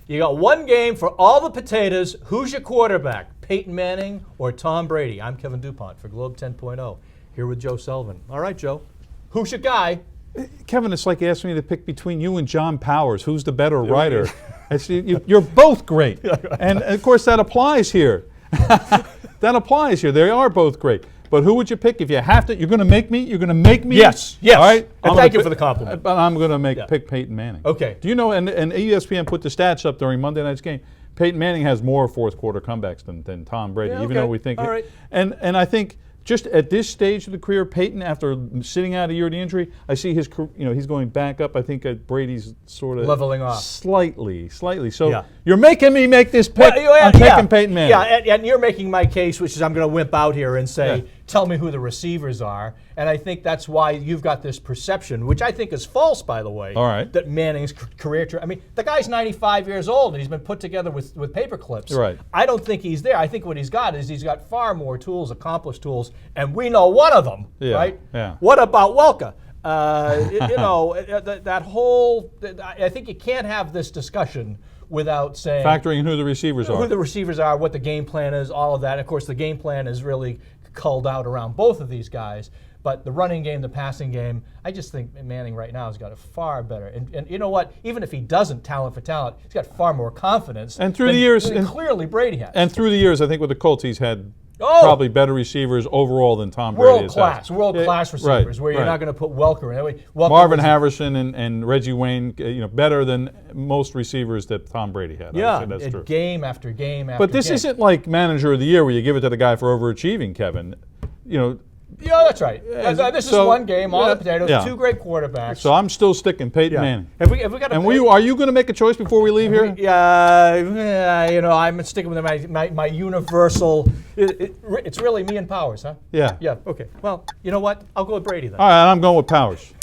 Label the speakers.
Speaker 1: You got one game for all the potatoes. Who's your quarterback, Peyton Manning or Tom Brady? I'm Kevin DuPont for Globe 10.0, here with Joe Sullivan. All right, Joe, who's your guy?
Speaker 2: Kevin, it's like asking me to pick between you and John Powers. Who's the better writer? You're both great. And, of course, that applies here. That applies here. They are both great. But who would you pick if you have to? You're going to make me? You're going to make me?
Speaker 1: Yes.
Speaker 2: All right.
Speaker 1: And thank you for the compliment.
Speaker 2: But I'm going to pick Peyton Manning.
Speaker 1: Okay.
Speaker 2: Do you know, and ESPN put the stats up during Monday night's game, Peyton Manning has more fourth quarter comebacks than Tom Brady, even though we think.
Speaker 1: All right.
Speaker 2: And I think just at this stage of the career, Peyton, after sitting out a year of the injury, I see his, he's going back up. I think Brady's sort of
Speaker 1: leveling off
Speaker 2: slightly. So you're making me make this pick. I'm picking Peyton Manning.
Speaker 1: Yeah, and you're making my case, which is I'm going to wimp out here and say, tell me who the receivers are. And I think that's why you've got this perception, which I think is false, by the way.
Speaker 2: All right.
Speaker 1: That Manning's career. I mean, the guy's 95 years old and he's been put together with paper clips.
Speaker 2: Right.
Speaker 1: I don't think he's there. I think what he's got is he's got far more tools, accomplished tools, and we know one of them, right?
Speaker 2: Yeah.
Speaker 1: What about Welker? That whole. I think you can't have this discussion without saying
Speaker 2: factoring in who the receivers are.
Speaker 1: Who the receivers are, what the game plan is, all of that. And of course, the game plan is really culled out around both of these guys. But the running game, the passing game, I just think Manning right now has got it far better. And you know what? Even if he doesn't talent for talent, he's got far more confidence.
Speaker 2: And through the years,
Speaker 1: clearly Brady has.
Speaker 2: And through the years, I think with the Colts, he's had probably better receivers overall than Tom Brady has.
Speaker 1: World class receivers, where you're not going to put Welker in.
Speaker 2: Marvin Harrison and Reggie Wayne, better than most receivers that Tom Brady had.
Speaker 1: Yeah,
Speaker 2: that's true.
Speaker 1: Game after game after game.
Speaker 2: But this isn't like Manager of the Year where you give it to the guy for overachieving, Kevin.
Speaker 1: Yeah, that's right. This is one game, all the potatoes, two great quarterbacks.
Speaker 2: So I'm still sticking Peyton Manning.
Speaker 1: Have we got
Speaker 2: are you going to make a choice before we leave here?
Speaker 1: I'm sticking with my universal. It's really me and Powers, huh?
Speaker 2: Yeah.
Speaker 1: Yeah. Okay. Well, you know what? I'll go with Brady then.
Speaker 2: All right, I'm going with Powers.